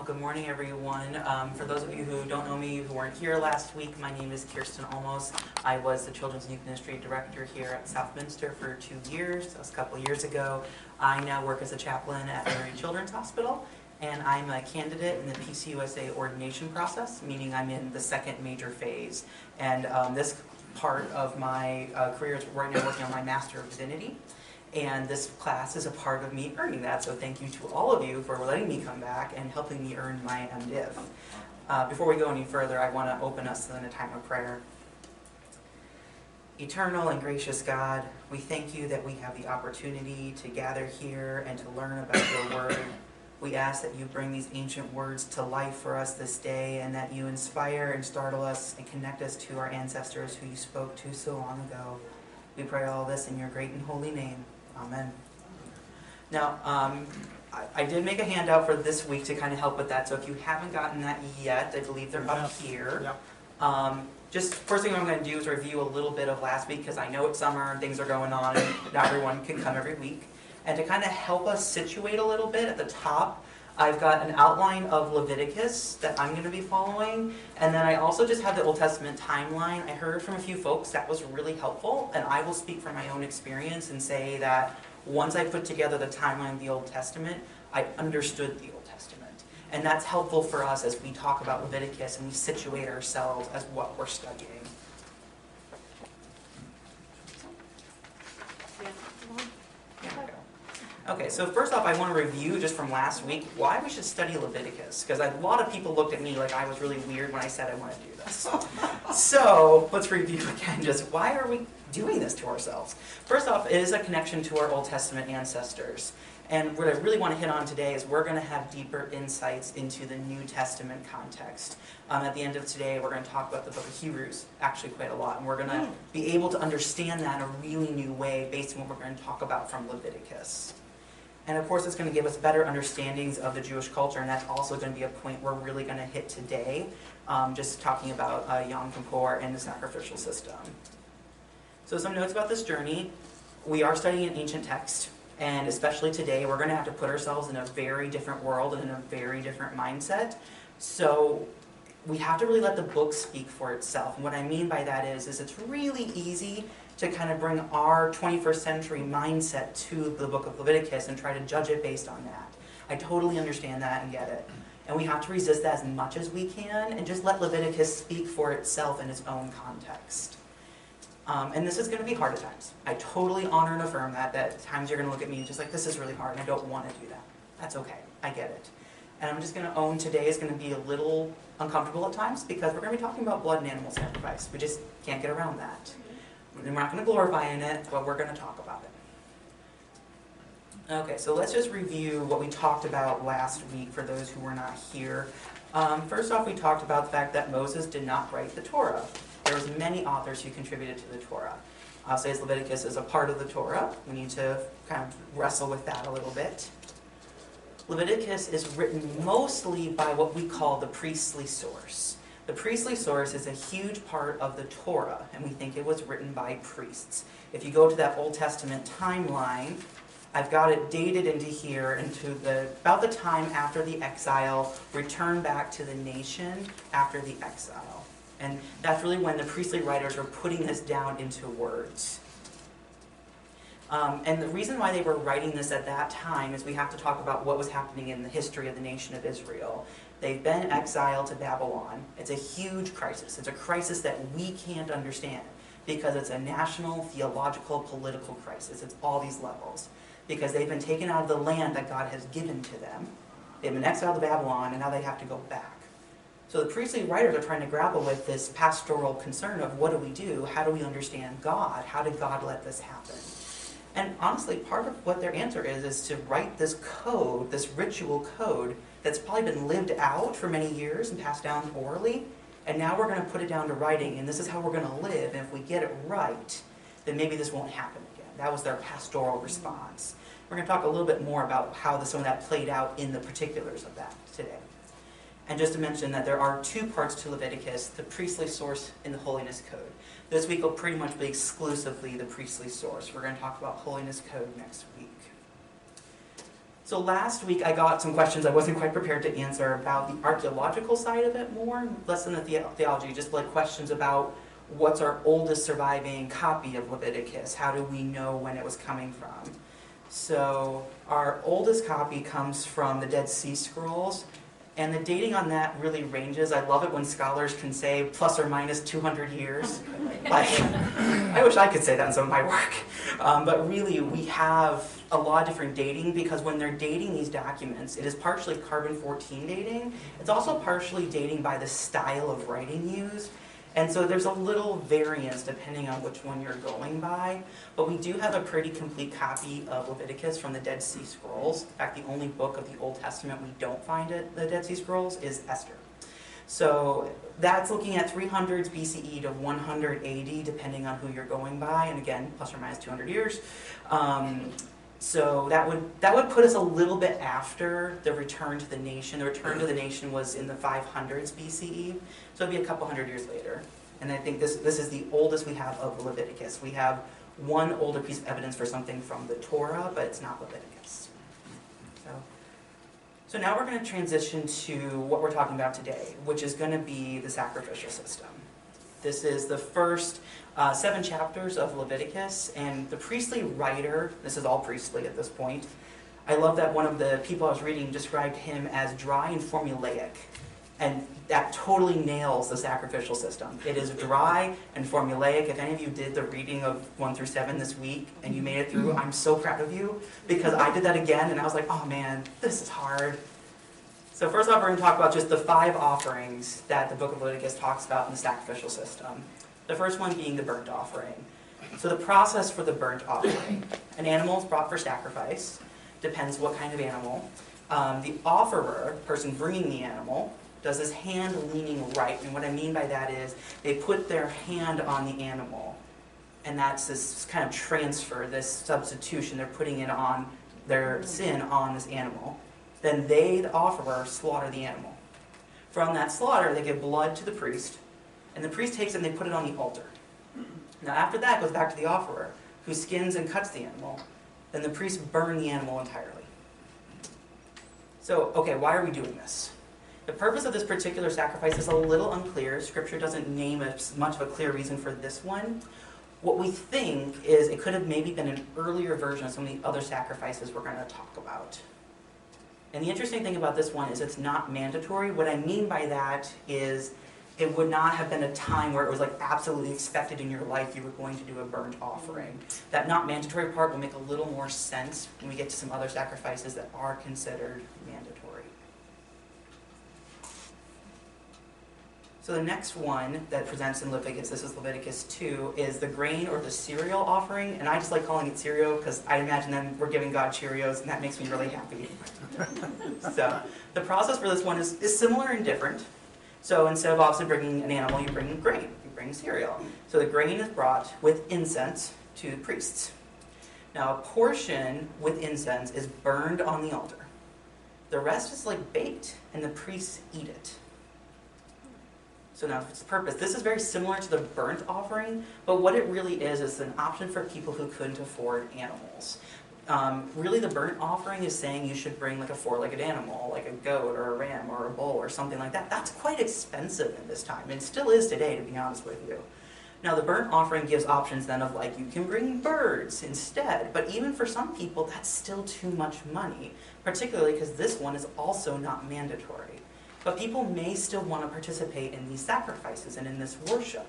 good morning, everyone. For those of you who don't know me, who weren't here last week, my name is Kjirstin Almos. I was the Children's Youth Ministry Director here at Southminster for 2 years. That was a couple years ago. I now work as a chaplain at Mary Children's Hospital, and I'm a candidate in the PCUSA ordination process, meaning I'm in the second major phase. And this part of my career is right now working on my Master of Divinity. And this class is a part of me earning that, so thank you to all of you for letting me come back and helping me earn my MDiv. Before we go any further, I want to open us in a time of prayer. Eternal and gracious God, we thank you that we have the opportunity to gather here and to learn about your word. We ask that you bring these ancient words to life for us this day, and that you inspire and startle us and connect us to our ancestors who you spoke to so long ago. We pray all this in your great and holy name. Amen. Now, I did make a handout for this week to kind of help with that, so if you haven't gotten that yet, I believe they're up here. Just first thing I'm going to do is review a little bit of last week, because I know it's summer and things are going on and not everyone can come every week. And to kind of help us situate a little bit at the top, I've got an outline of Leviticus that I'm going to be following, and then I also just have the Old Testament timeline. I heard from a few folks that was really helpful, and I will speak from my own experience and say that once I put together the timeline of the Old Testament, I understood the Old Testament. And that's helpful for us as we talk about Leviticus and we situate ourselves as what we're studying. Okay, so first off, I want to review just from last week why we should study Leviticus, because a lot of people looked at me like I was really weird when I said I want to do this. So let's review again, just why are we doing this to ourselves? First off, it is a connection to our Old Testament ancestors. And what I really want to hit on today is we're going to have deeper insights into the New Testament context. At the end of today, we're going to talk about the book of Hebrews, actually quite a lot, and we're going to be able to understand that in a really new way based on what we're going to talk about from Leviticus. And of course, it's going to give us better understandings of the Jewish culture, and that's also going to be a point we're really going to hit today, just talking about Yom Kippur and the sacrificial system. So some notes about this journey. We are studying an ancient text, and especially today, we're going to have to put ourselves in a very different world and in a very different mindset. So we have to really let the book speak for itself. And what I mean by that is it's really easy to kind of bring our 21st century mindset to the book of Leviticus and try to judge it based on that. I totally understand that and get it. And we have to resist that as much as we can and just let Leviticus speak for itself in its own context. And this is going to be hard at times. I totally honor and affirm that at times you're going to look at me just like, this is really hard and I don't want to do that. That's okay. I get it. And I'm just going to own today is going to be a little uncomfortable at times because we're going to be talking about blood and animal sacrifice. We just can't get around that. We're not going to glorify in it, but we're going to talk about it. Okay, so let's just review what we talked about last week for those who were not here. First off, we talked about the fact that Moses did not write the Torah. There was many authors who contributed to the Torah. I'll say Leviticus is a part of the Torah. We need to kind of wrestle with that a little bit. Leviticus is written mostly by what we call the priestly source. The priestly source is a huge part of the Torah, and we think it was written by priests. If you go to that Old Testament timeline, I've got it dated into here, into about the time after the exile, return back to the nation after the exile. And that's really when the priestly writers are putting this down into words. And the reason why they were writing this at that time is we have to talk about what was happening in the history of the nation of Israel. They've been exiled to Babylon. It's a huge crisis. It's a crisis that we can't understand because it's a national, theological, political crisis. It's all these levels. Because they've been taken out of the land that God has given to them. They've been exiled to Babylon, and now they have to go back. So the priestly writers are trying to grapple with this pastoral concern of what do we do? How do we understand God? How did God let this happen? And honestly, part of what their answer is to write this code, this ritual code, that's probably been lived out for many years and passed down orally, and now we're going to put it down to writing, and this is how we're going to live, and if we get it right, then maybe this won't happen again. That was their pastoral response. We're going to talk a little bit more about how some of that played out in the particulars of that today. And just to mention that there are two parts to Leviticus, the priestly source and the holiness code. This week will pretty much be exclusively the priestly source. We're going to talk about holiness code next week. So last week I got some questions I wasn't quite prepared to answer about the archaeological side of it more, less than the theology, just like questions about what's our oldest surviving copy of Leviticus? How do we know when it was coming from? So our oldest copy comes from the Dead Sea Scrolls, and the dating on that really ranges. I love it when scholars can say plus or minus 200 years. Like, I wish I could say that in some of my work. But really, we have a lot of different dating, because when they're dating these documents, it is partially carbon-14 dating. It's also partially dating by the style of writing used. And so there's a little variance depending on which one you're going by. But we do have a pretty complete copy of Leviticus from the Dead Sea Scrolls. In fact, the only book of the Old Testament we don't find at the Dead Sea Scrolls is Esther. So that's looking at 300s BCE to 100 AD, depending on who you're going by. And again, plus or minus 200 years. So that would put us a little bit after the return to the nation. The return to the nation was in the 500s BCE, so it'd be a couple hundred years later. And I think this is the oldest we have of Leviticus. We have one older piece of evidence for something from the Torah, but it's not Leviticus. So now we're going to transition to what we're talking about today, which is going to be the sacrificial system. This is the first 7 chapters of Leviticus, and the priestly writer, this is all priestly at this point, I love that one of the people I was reading described him as dry and formulaic, and that totally nails the sacrificial system. It is dry and formulaic. If any of you did the reading of 1 through 7 this week and you made it through, I'm so proud of you, because I did that again and I was like, oh man, this is hard. So first off, we're going to talk about just the 5 offerings that the book of Leviticus talks about in the sacrificial system. The first one being the burnt offering. So the process for the burnt offering. An animal is brought for sacrifice. Depends what kind of animal. The offerer, person bringing the animal, does this hand leaning right. And what I mean by that is they put their hand on the animal. And that's this kind of transfer, this substitution. They're putting it on their sin on this animal. Then they, the offerer, slaughter the animal. From that slaughter, they give blood to the priest, and the priest takes it and they put it on the altar. Now after that, it goes back to the offerer, who skins and cuts the animal. Then the priest burn the animal entirely. So, okay, why are we doing this? The purpose of this particular sacrifice is a little unclear. Scripture doesn't name much of a clear reason for this one. What we think is it could have maybe been an earlier version of some of the other sacrifices we're going to talk about. And the interesting thing about this one is it's not mandatory. What I mean by that is it would not have been a time where it was like absolutely expected in your life you were going to do a burnt offering. That not mandatory part will make a little more sense when we get to some other sacrifices that are considered mandatory. So the next one that presents in Leviticus, this is Leviticus 2, is the grain or the cereal offering. And I just like calling it cereal because I imagine then we're giving God Cheerios, and that makes me really happy. So the process for this one is similar and different. So instead of obviously bringing an animal, you bring grain, you bring cereal. So the grain is brought with incense to the priests. Now a portion with incense is burned on the altar. The rest is like baked, and the priests eat it. So now for its purpose, this is very similar to the burnt offering, but what it really is an option for people who couldn't afford animals. Really the burnt offering is saying you should bring like a 4-legged animal, like a goat or a ram or a bull or something like that. That's quite expensive in this time, and still is today, to be honest with you. Now the burnt offering gives options then of like you can bring birds instead, but even for some people that's still too much money, particularly because this one is also not mandatory. But people may still want to participate in these sacrifices and in this worship.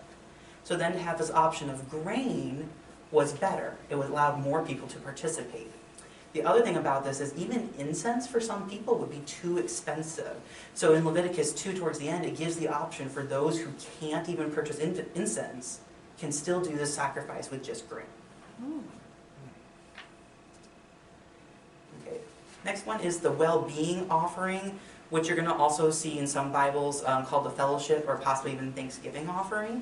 So then to have this option of grain was better. It would allow more people to participate. The other thing about this is even incense for some people would be too expensive. So in Leviticus 2 towards the end, it gives the option for those who can't even purchase incense can still do this sacrifice with just grain. Okay. Next one is the well-being offering, which you're going to also see in some Bibles called the fellowship or possibly even Thanksgiving offering.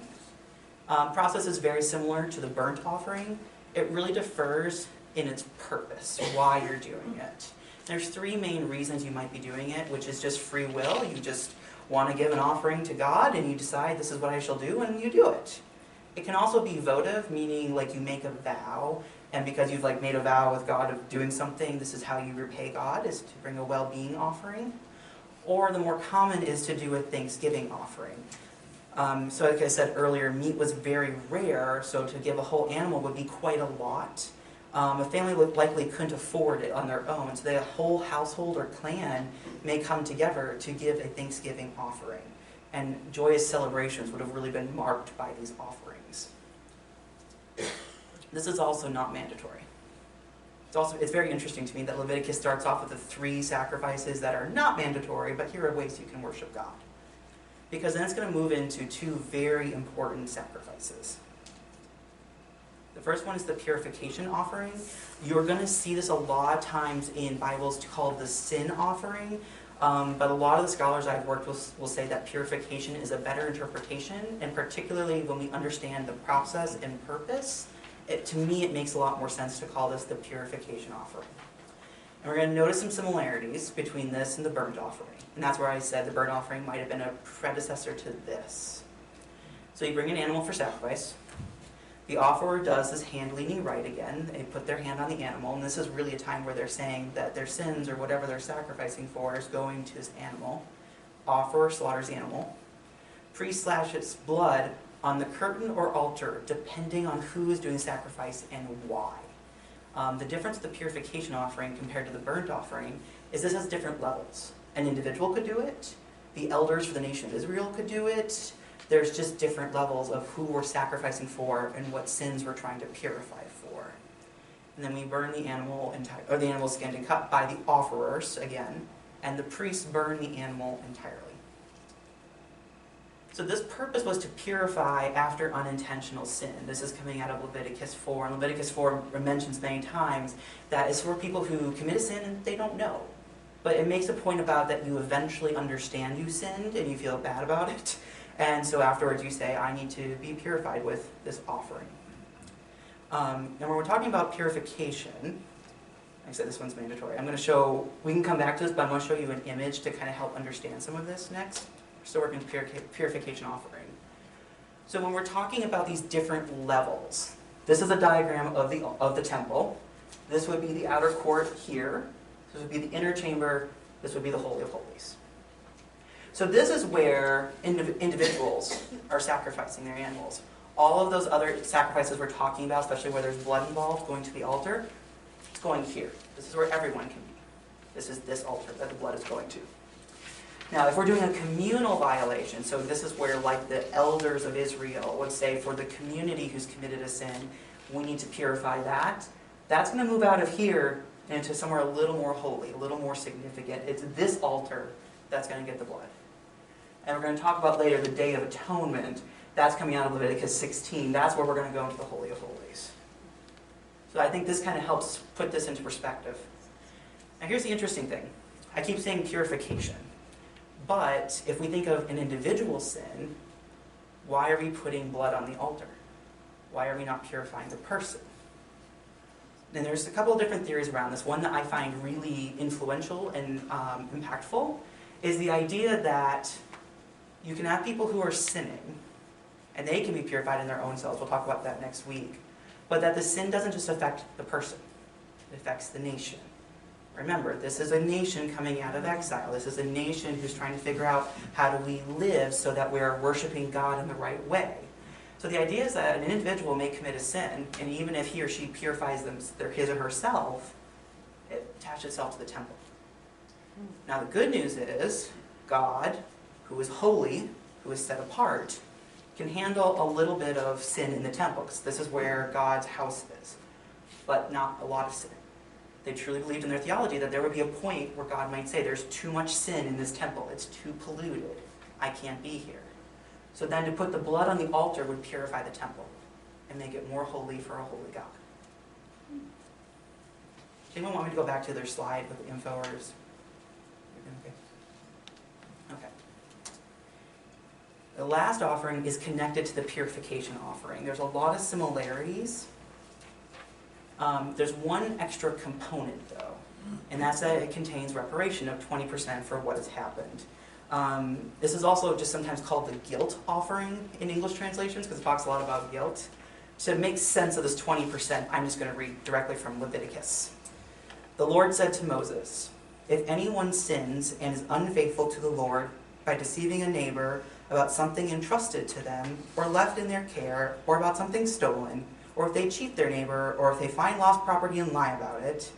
Process is very similar to the burnt offering. It really differs in its purpose, why you're doing it. There's 3 main reasons you might be doing it, which is just free will. You just want to give an offering to God and you decide this is what I shall do and you do it. It can also be votive, meaning like you make a vow and because you've like made a vow with God of doing something, this is how you repay God, is to bring a well-being offering. Or the more common is to do a Thanksgiving offering. So like I said earlier, meat was very rare, so to give a whole animal would be quite a lot. A family likely couldn't afford it on their own, so the whole household or clan may come together to give a Thanksgiving offering. And joyous celebrations would have really been marked by these offerings. This is also not mandatory. It's very interesting to me that Leviticus starts off with the 3 sacrifices that are not mandatory, but here are ways you can worship God. Because then it's going to move into 2 very important sacrifices. The first one is the purification offering. You're going to see this a lot of times in Bibles called the sin offering, but a lot of the scholars I've worked with will say that purification is a better interpretation, and particularly when we understand the process and purpose, to me it makes a lot more sense to call this the purification offering. And we're going to notice some similarities between this and the burnt offering. And that's where I said the burnt offering might have been a predecessor to this. So you bring an animal for sacrifice. The offerer does this hand-leading rite again. They put their hand on the animal, and this is really a time where they're saying that their sins or whatever they're sacrificing for is going to this animal. Offerer slaughters the animal. Priest slashes blood on the curtain or altar, depending on who is doing the sacrifice and why. The difference with the purification offering compared to the burnt offering is this has different levels. An individual could do it. The elders for the nation of Israel could do it. There's just different levels of who we're sacrificing for and what sins we're trying to purify for. And then we burn the animal or the animal skinned and cut by the offerers again, and the priests burn the animal entirely. So this purpose was to purify after unintentional sin. This is coming out of Leviticus 4. And Leviticus 4 mentions many times that it's for people who commit a sin and they don't know. But it makes a point about that you eventually understand you sinned and you feel bad about it. And so afterwards you say, I need to be purified with this offering. And when we're talking about purification, like I said, this one's mandatory. I'm going to show, we can come back to this, but I'm going to show you an image to kind of help understand some of this next. So we're working with purification offering. So when we're talking about these different levels, this is a diagram of the temple. This would be the outer court here. This would be the inner chamber. This would be the Holy of Holies. So this is where individuals are sacrificing their animals. All of those other sacrifices we're talking about, especially where there's blood involved, going to the altar, it's going here. This is where everyone can be. This is this altar that the blood is going to. Now, if we're doing a communal violation, so this is where like the elders of Israel would say for the community who's committed a sin, we need to purify that. That's going to move out of here into somewhere a little more holy, a little more significant. It's this altar that's going to get the blood. And we're going to talk about later the Day of Atonement. That's coming out of Leviticus 16. That's where we're going to go into the Holy of Holies. So I think this kind of helps put this into perspective. Now here's the interesting thing. I keep saying purification. But if we think of an individual sin, why are we putting blood on the altar? Why are we not purifying the person? And there's a couple of different theories around this. One that I find really influential and impactful is the idea that you can have people who are sinning, and they can be purified in their own selves. We'll talk about that next week. But that the sin doesn't just affect the person. It affects the nation. Remember, this is a nation coming out of exile. This is a nation who's trying to figure out how do we live so that we're worshiping God in the right way. So the idea is that an individual may commit a sin, and even if he or she purifies his or herself, it attaches itself to the temple. Now the good news is, God, who is holy, who is set apart, can handle a little bit of sin in the temple, because this is where God's house is, but not a lot of sin. They truly believed in their theology that there would be a point where God might say, there's too much sin in this temple. It's too polluted. I can't be here. So then to put the blood on the altar would purify the temple and make it more holy for a holy God. Anyone want me to go back to their slide with the info, or is okay? Okay. The last offering is connected to the purification offering. There's a lot of similarities. There's one extra component, though, and that's that it contains reparation of 20% for what has happened. This is also just sometimes called the guilt offering in English translations, because it talks a lot about guilt. to make sense of this 20%, I'm just going to read directly from Leviticus. The Lord said to Moses, "If anyone sins and is unfaithful to the Lord by deceiving a neighbor about something entrusted to them or left in their care, or about something stolen, or if they cheat their neighbor, or if they find lost property and lie about it,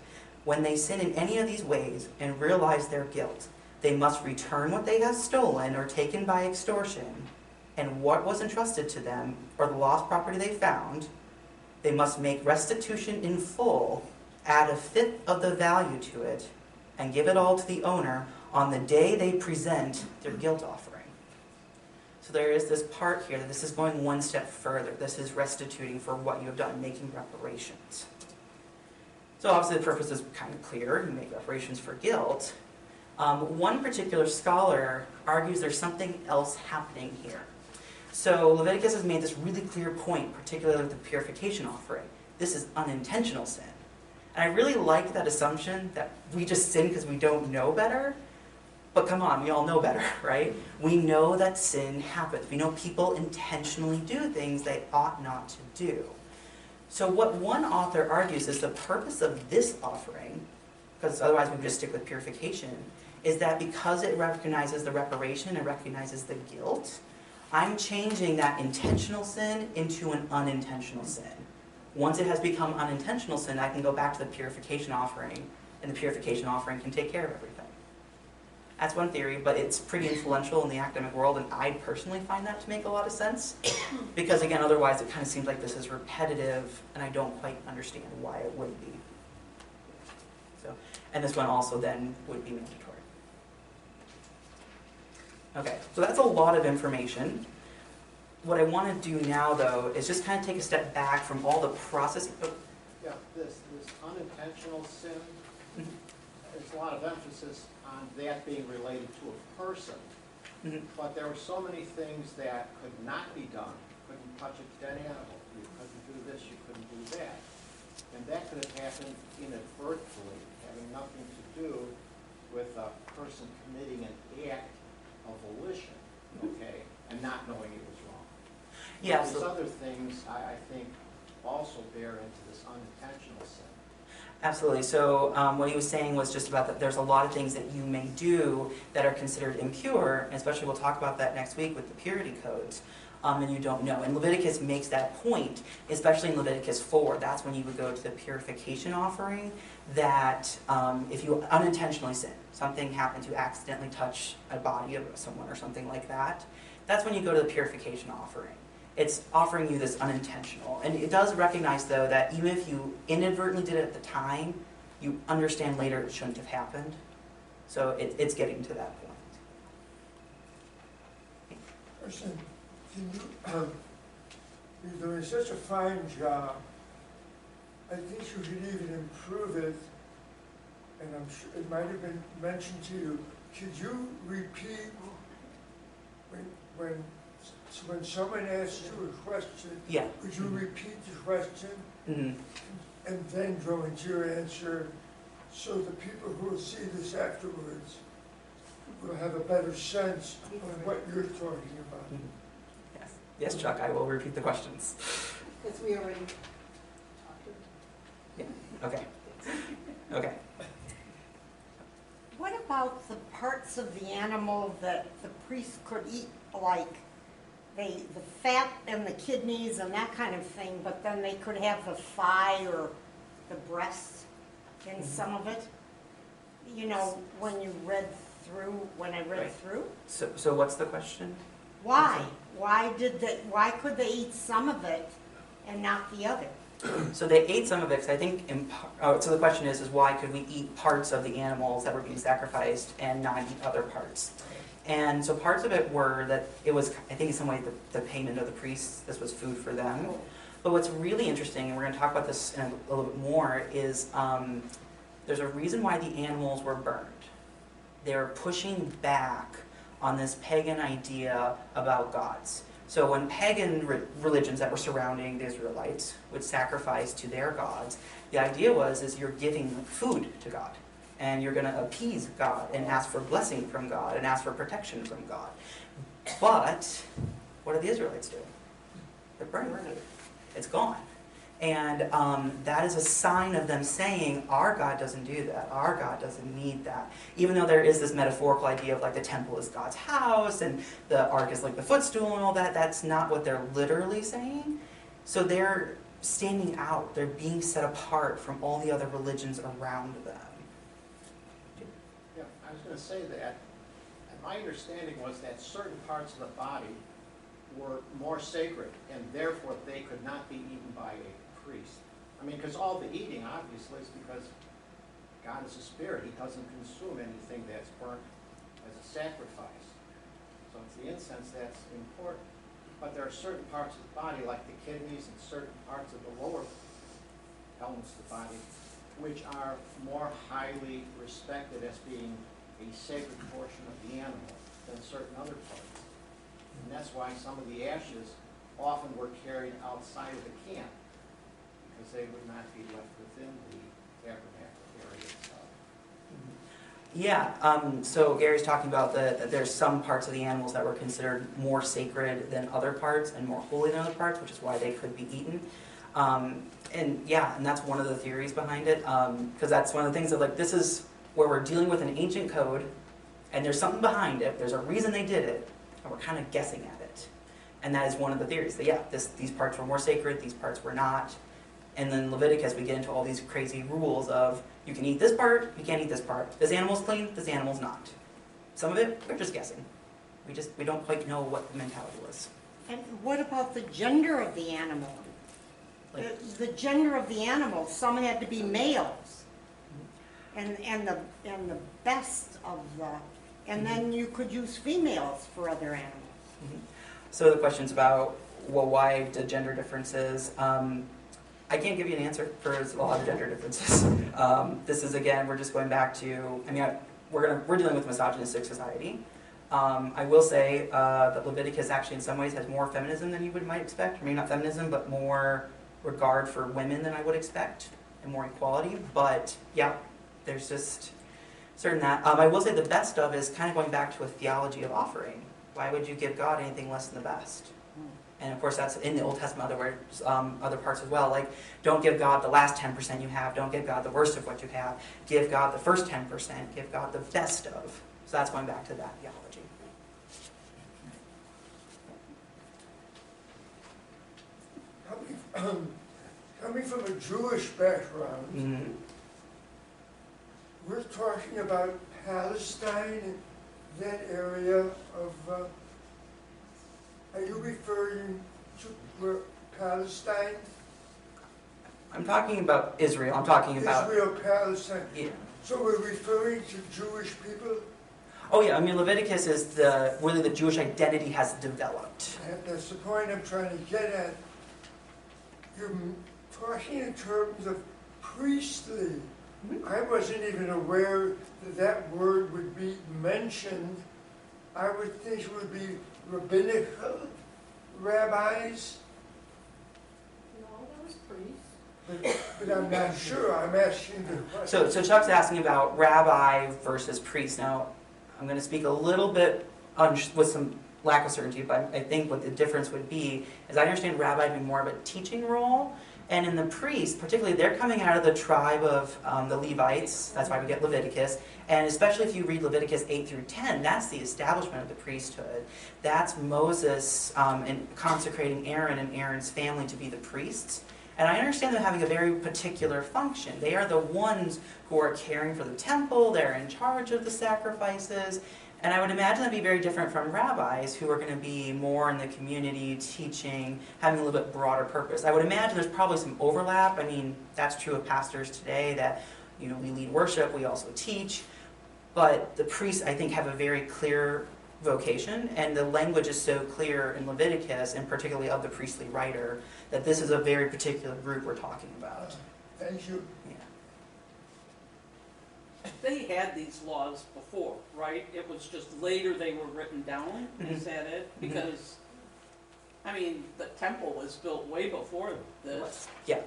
when they sin in any of these ways and realize their guilt, they must return what they have stolen or taken by extortion, and what was entrusted to them, or the lost property they found. They must make restitution in full, add a fifth of the value to it, and give it all to the owner on the day they present their guilt offering." So there is this part here that this is going one step further. This is restituting for what you have done, making reparations. So obviously the purpose is kind of clear. You make reparations for guilt. One particular scholar argues there's something else happening here. So Leviticus has made this really clear point, particularly with the purification offering. This is unintentional sin. And I really like that assumption that we just sin because we don't know better. But come on, we all know better, right? We know that sin happens. We know people intentionally do things they ought not to do. So what one author argues is the purpose of this offering, because otherwise we would just stick with purification, is that because it recognizes the reparation and recognizes the guilt, I'm changing that intentional sin into an unintentional sin. Once it has become unintentional sin, I can go back to the purification offering, and the purification offering can take care of everything. That's one theory, but it's pretty influential in the academic world, and I personally find that to make a lot of sense. Because again, otherwise it kind of seems like this is repetitive, and I don't quite understand why it would be. So, and this one also then would be mandatory. Okay, so that's a lot of information. What I want to do now, though, is just kind of take a step back from all the processing. Yeah, this unintentional sin, there's a lot of emphasis on that being related to a person. But there were so many things that could not be done. You couldn't touch a dead animal. You couldn't do this, you couldn't do that. And that could have happened inadvertently, having nothing to do with a person committing an act of volition, okay, and not knowing it was wrong. Yeah, These other things, I think, also bear into this unintentional sin. Absolutely. So what he was saying was just about that there's a lot of things that you may do that are considered impure, and especially we'll talk about that next week with the purity codes, and you don't know. And Leviticus makes that point, especially in Leviticus 4. That's when you would go to the purification offering, that if you unintentionally sin, something happens, you accidentally touch a body of someone or something like that, that's when you go to the purification offering. It's offering you this unintentional. And it does recognize, though, that even if you inadvertently did it at the time, you understand later it shouldn't have happened. So it's getting to that point. Kjirstin, you're doing such a fine job. I think you could even improve it, and I'm sure it might have been mentioned to you. Could you repeat when someone asks you a question, Yeah. could you repeat the question Mm-hmm. and then go into your answer so the people who will see this afterwards will have a better sense of what you're talking about? Mm-hmm. Yes. Yes, Chuck, I will repeat the questions. Because we already talked. Yeah. Okay. Okay. What about the parts of the animal that the priest could eat, like the fat and the kidneys and that kind of thing, but then they could have the thigh or the breast in some of it? You know, when I read Right. through? So what's the question? Why? Why could they eat some of it and not the other? So they ate some of it, because I think, so the question is why could we eat parts of the animals that were being sacrificed and not eat other parts? And so parts of it were that it was, I think in some way, the payment of the priests, this was food for them. But what's really interesting, and we're going to talk about this in a little bit more, is there's a reason why the animals were burned. They were pushing back on this pagan idea about gods. So when pagan religions that were surrounding the Israelites would sacrifice to their gods, the idea is you're giving food to God. And you're going to appease God and ask for blessing from God and ask for protection from God. But what do the Israelites do? They're burning food. it's gone. And that is a sign of them saying, our God doesn't do that. Our God doesn't need that. Even though there is this metaphorical idea of like the temple is God's house and the ark is like the footstool and all that, that's not what they're literally saying. So they're standing out. They're being set apart from all the other religions around them. Yeah, I was going to say that, and my understanding was that certain parts of the body were more sacred, and therefore they could not be eaten by a priest. I mean, because all the eating, obviously, is because God is a spirit. He doesn't consume anything that's burnt as a sacrifice. So it's the incense that's important. But there are certain parts of the body, like the kidneys and certain parts of the lower elements of the body, which are more highly respected as being a sacred portion of the animal than certain other parts. And that's why some of the ashes often were carried outside of the camp, because they would not be left within the tabernacle area itself. Yeah, so Gary's talking about that there's some parts of the animals that were considered more sacred than other parts and more holy than other parts, which is why they could be eaten. And that's one of the theories behind it, because that's one of the things that, like, this is where we're dealing with an ancient code, and there's something behind it, there's a reason they did it, and we're kind of guessing at it. And that is one of the theories, that these parts were more sacred, these parts were not. And then Leviticus, we get into all these crazy rules of, you can eat this part, you can't eat this part. This animal's clean, this animal's not. Some of it, we're just guessing. We don't quite know what the mentality was. And what about the gender of the animal? The gender of the animal, some had to be males. And the best of the, and then you could use females for other animals. Mm-hmm. So the question's about, well, why the gender differences? I can't give you an answer for a lot of gender differences. This is, again, we're just going back to, we're dealing with a misogynistic society. I will say that Leviticus actually in some ways has more feminism than you might expect. Or maybe not feminism, but more regard for women than I would expect, and more equality. But yeah, there's just certain that. I will say the best of is kind of going back to a theology of offering. Why would you give God anything less than the best? And of course that's in the Old Testament, other parts as well. Like, don't give God the last 10% you have. Don't give God the worst of what you have. Give God the first 10%. Give God the best of. So that's going back to that theology. Coming from a Jewish background, Mm-hmm. we're talking about Palestine and that area of, are you referring to Palestine? I'm talking about Israel. I'm talking about Israel, Palestine. Yeah. So we're referring to Jewish people? Oh yeah, Leviticus is where the Jewish identity has developed. That's the point I'm trying to get at. You're talking in terms of priestly. Mm-hmm. I wasn't even aware that that word would be mentioned. I would think it would be rabbinical rabbis, No, that was priest. but I'm not sure. I'm asking the question. So Chuck's asking about rabbi versus priest. Now, I'm going to speak a little bit with some lack of certainty, but I think what the difference would be is I understand rabbi to be more of a teaching role, and in the priest, particularly, they're coming out of the tribe of the Levites. That's why we get Leviticus. And especially if you read Leviticus 8 through 10, that's the establishment of the priesthood. That's Moses and consecrating Aaron and Aaron's family to be the priests. And I understand them having a very particular function. They are the ones who are caring for the temple. They're in charge of the sacrifices. And I would imagine that'd be very different from rabbis who are going to be more in the community, teaching, having a little bit broader purpose. I would imagine there's probably some overlap. That's true of pastors today that, we lead worship, we also teach. But the priests, I think, have a very clear vocation, and the language is so clear in Leviticus, and particularly of the priestly writer, that this is a very particular group we're talking about. Thank you. Yeah. They had these laws before, right? It was just later they were written down, is that it? Because, the temple was built way before this. Yeah.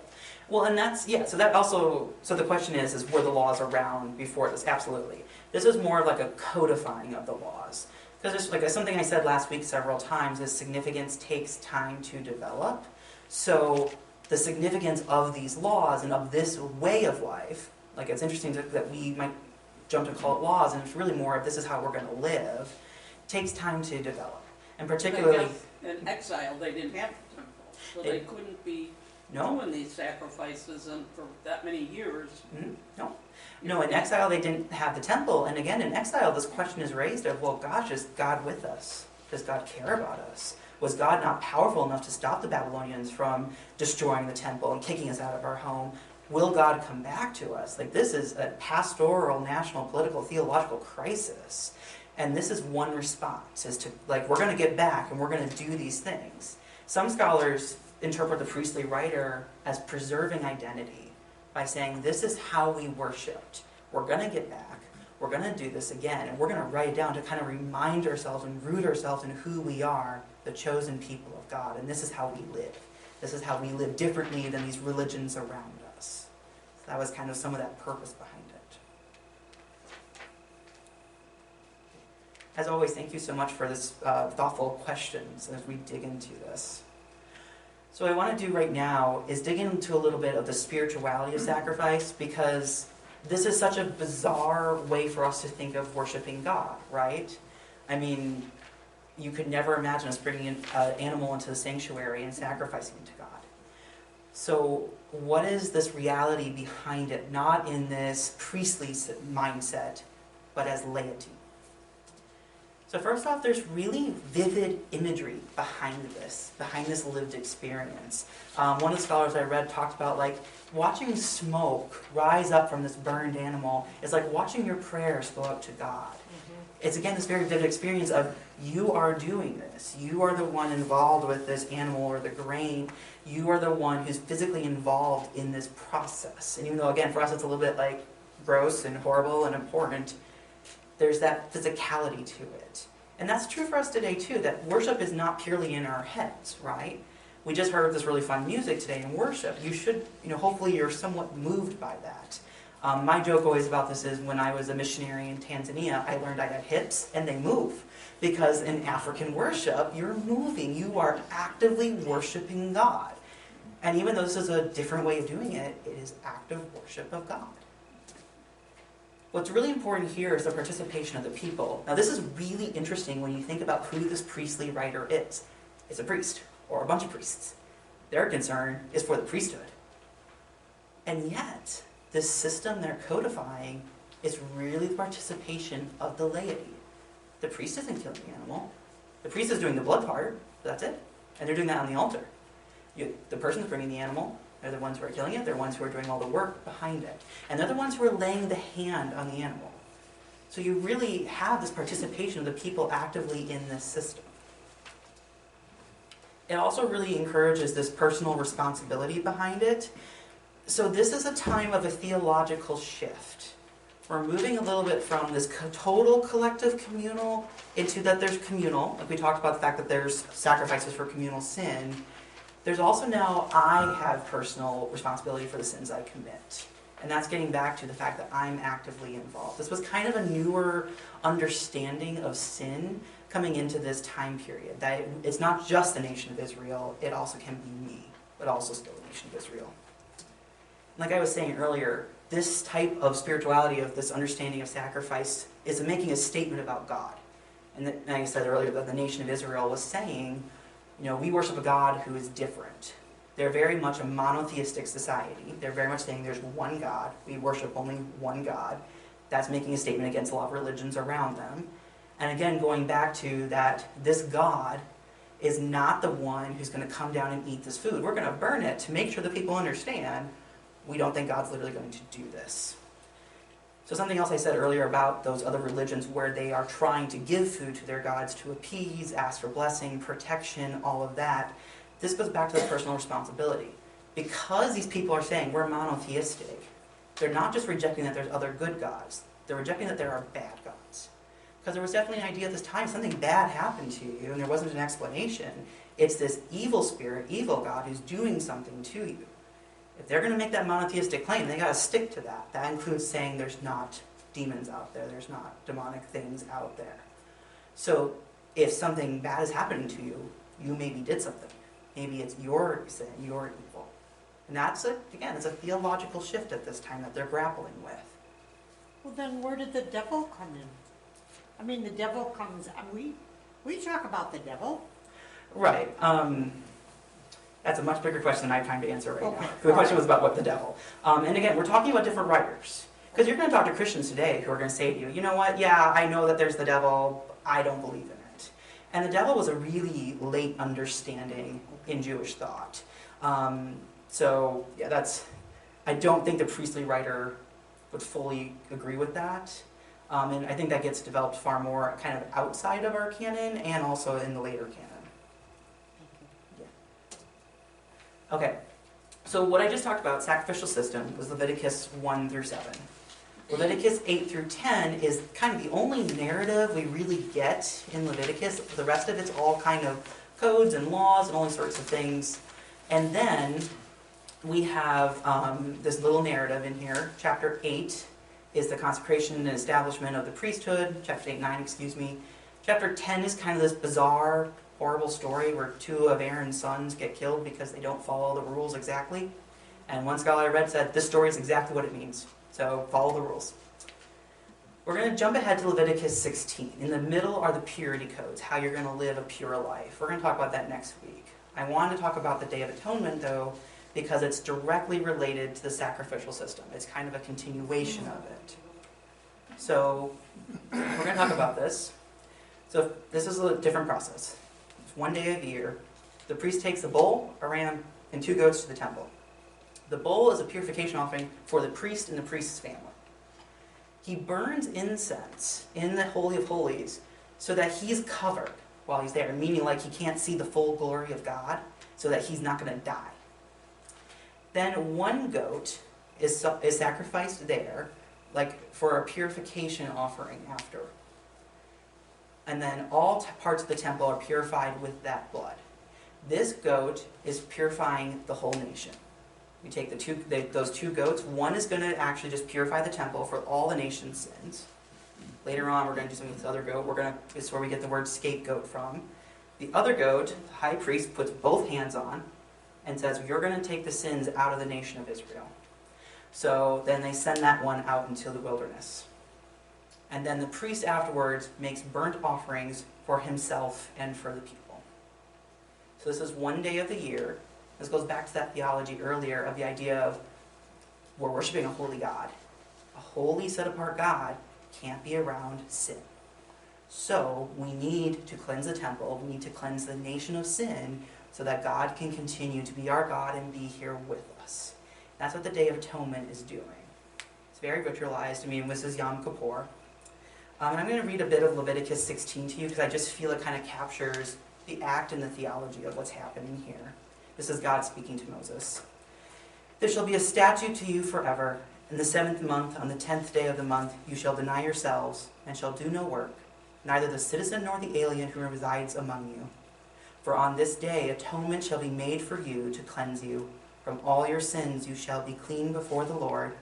Well, and so that also, so the question is were the laws around before this? Absolutely. This is more of like a codifying of the laws. Because there's something I said last week several times is significance takes time to develop. So the significance of these laws and of this way of life, like it's interesting that we might jump to call it laws, and it's really more of this is how we're going to live, takes time to develop. And particularly... I guess in exile, they didn't have the temple, so they couldn't be doing these sacrifices and for that many years. No, in exile they didn't have the temple, and again, in exile this question is raised of, well, gosh, is God with us? Does God care about us? Was God not powerful enough to stop the Babylonians from destroying the temple and kicking us out of our home? Will God come back to us? Like, this is a pastoral, national, political, theological crisis. And this is one response, is to, like, we're going to get back and we're going to do these things. Some scholars interpret the priestly writer as preserving identity by saying, this is how we worshipped. We're going to get back. We're going to do this again. And we're going to write it down to kind of remind ourselves and root ourselves in who we are, the chosen people of God. And this is how we live. This is how we live differently than these religions around us. So that was kind of some of that purpose behind it. As always, thank you so much for this thoughtful questions as we dig into this. So what I want to do right now is dig into a little bit of the spirituality of sacrifice, because this is such a bizarre way for us to think of worshiping God, right? I mean, you could never imagine us bringing an animal into the sanctuary and sacrificing it to God. So what is this reality behind it? Not in this priestly mindset, but as laity. So first off, there's really vivid imagery behind this lived experience. One of the scholars I read talked about, like, watching smoke rise up from this burned animal is like watching your prayers go up to God. It's, again, this very vivid experience of, you are doing this. You are the one involved with this animal or the grain. You are the one who's physically involved in this process. And even though, again, for us it's a little bit like gross and horrible and important, there's that physicality to it. And that's true for us today too, that worship is not purely in our heads, right? We just heard this really fun music today in worship. You should, hopefully you're somewhat moved by that. My joke always about this is, when I was a missionary in Tanzania, I learned I had hips and they move. Because in African worship, you're moving. You are actively worshiping God. And even though this is a different way of doing it, it is active worship of God. What's really important here is the participation of the people. Now, this is really interesting when you think about who this priestly writer is. It's a priest, or a bunch of priests. Their concern is for the priesthood. And yet, this system they're codifying is really the participation of the laity. The priest isn't killing the animal. The priest is doing the blood part, but that's it. And they're doing that on the altar. The person's bringing the animal. They're the ones who are killing it. They're the ones who are doing all the work behind it. And they're the ones who are laying the hand on the animal. So you really have this participation of the people actively in this system. It also really encourages this personal responsibility behind it. So this is a time of a theological shift. We're moving a little bit from this total collective communal into that there's communal. Like we talked about the fact that there's sacrifices for communal sin. There's also now, I have personal responsibility for the sins I commit. And that's getting back to the fact that I'm actively involved. This was kind of a newer understanding of sin coming into this time period. That it's not just the nation of Israel, it also can be me, but also still the nation of Israel. Like I was saying earlier, this type of spirituality, of this understanding of sacrifice, is making a statement about God. And like I said earlier, that the nation of Israel was saying, we worship a God who is different. They're very much a monotheistic society. They're very much saying there's one God. We worship only one God. That's making a statement against a lot of religions around them. And again, going back to that, this God is not the one who's going to come down and eat this food. We're going to burn it to make sure that people understand we don't think God's literally going to do this. So something else I said earlier about those other religions where they are trying to give food to their gods to appease, ask for blessing, protection, all of that. This goes back to the personal responsibility. Because these people are saying we're monotheistic, they're not just rejecting that there's other good gods. They're rejecting that there are bad gods. Because there was definitely an idea at this time, something bad happened to you and there wasn't an explanation. It's this evil spirit, evil God who's doing something to you. If they're going to make that monotheistic claim, they got to stick to that. That includes saying there's not demons out there, there's not demonic things out there. So if something bad is happening to you, you maybe did something. Maybe it's your sin, your evil. And that's, again, it's a theological shift at this time that they're grappling with. Well, then where did the devil come in? I mean, the devil comes, and we talk about the devil. Right. That's a much bigger question than I have time to answer right Okay. now. The question was about what the devil. And again, we're talking about different writers. Because you're going to talk to Christians today who are going to say to you, you know what, yeah, I know that there's the devil, I don't believe in it. And the devil was a really late understanding in Jewish thought. So, yeah, I don't think the priestly writer would fully agree with that. And I think that gets developed far more kind of outside of our canon and also in the later canon. Yeah. Okay, so what I just talked about, sacrificial system, was Leviticus 1 through 7. Leviticus 8 through 10 is kind of the only narrative we really get in Leviticus. The rest of it's all kind of codes and laws and all these sorts of things. And then we have this little narrative in here. Chapter 8 is the consecration and establishment of the priesthood. Chapter 9, excuse me. Chapter 10 is kind of this bizarre, horrible story where 2 of Aaron's sons get killed because they don't follow the rules exactly. And one scholar I read said, this story is exactly what it means. So follow the rules. We're going to jump ahead to Leviticus 16. In the middle are the purity codes, how you're going to live a pure life. We're going to talk about that next week. I wanted to talk about the Day of Atonement, though, because it's directly related to the sacrificial system. It's kind of a continuation of it. So we're going to talk about this. So this is a different process. It's one day of the year. The priest takes a bull, a ram, and 2 goats to the temple. The bull is a purification offering for the priest and the priest's family. He burns incense in the Holy of Holies so that he's covered while he's there, meaning like he can't see the full glory of God, so that he's not going to die. Then 1 goat is sacrificed there, like for a purification offering after. And then all parts of the temple are purified with that blood. This goat is purifying the whole nation. We take those 2 goats. One is going to actually just purify the temple for all the nation's sins. Later on, we're going to do something with this other goat. This is where we get the word scapegoat from. The other goat, the high priest puts both hands on and says, you're going to take the sins out of the nation of Israel. So then they send that one out into the wilderness. And then the priest afterwards makes burnt offerings for himself and for the people. So this is one day of the year. This goes back to that theology earlier of the idea of we're worshiping a holy God. A holy, set-apart God can't be around sin. So we need to cleanse the temple. We need to cleanse the nation of sin so that God can continue to be our God and be here with us. That's what the Day of Atonement is doing. It's very ritualized. I mean, this is Yom Kippur. And I'm going to read a bit of Leviticus 16 to you because I just feel it kind of captures the act and the theology of what's happening here. This is God speaking to Moses. There shall be a statute to you forever. In the 7th month, on the 10th day of the month, you shall deny yourselves, and shall do no work, neither the citizen nor the alien who resides among you. For on this day atonement shall be made for you to cleanse you. From all your sins you shall be clean before the Lord.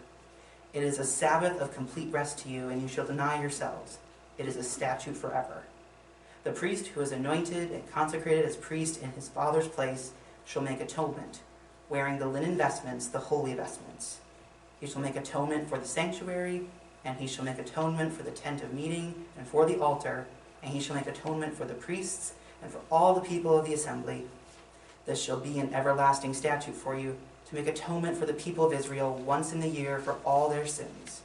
It is a Sabbath of complete rest to you, and you shall deny yourselves. It is a statute forever. The priest who is anointed and consecrated as priest in his father's place shall make atonement, wearing the linen vestments, the holy vestments. He shall make atonement for the sanctuary, and he shall make atonement for the tent of meeting, and for the altar, and he shall make atonement for the priests, and for all the people of the assembly. This shall be an everlasting statute for you, to make atonement for the people of Israel once in the year for all their sins.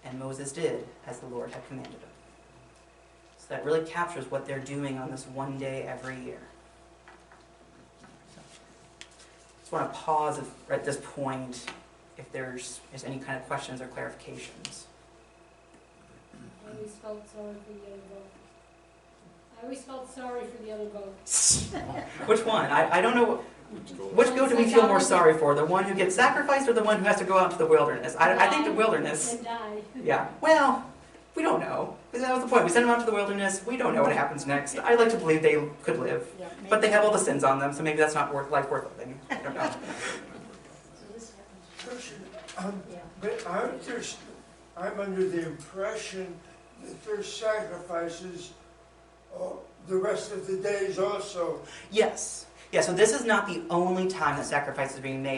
And Moses did as the Lord had commanded him. So that really captures what they're doing on this one day every year. I want to pause at this point if there's any kind of questions or clarifications. I always felt sorry for the other vote. I always felt sorry for the other vote. Which one? I don't know. Which goat do we feel more sorry for? The one who gets sacrificed or the one who has to go out into the wilderness? I think the wilderness. And die. Yeah. Well, we don't know. That was the point. We send them out to the wilderness. We don't know what happens next. I like to believe they could live. Yeah, But they have all the sins on them, so maybe that's not worth living. I don't know. So this happens. Question, but I'm under the impression that there's sacrifices the rest of the days also. Yes. Yeah, so this is not the only time that sacrifice is being made.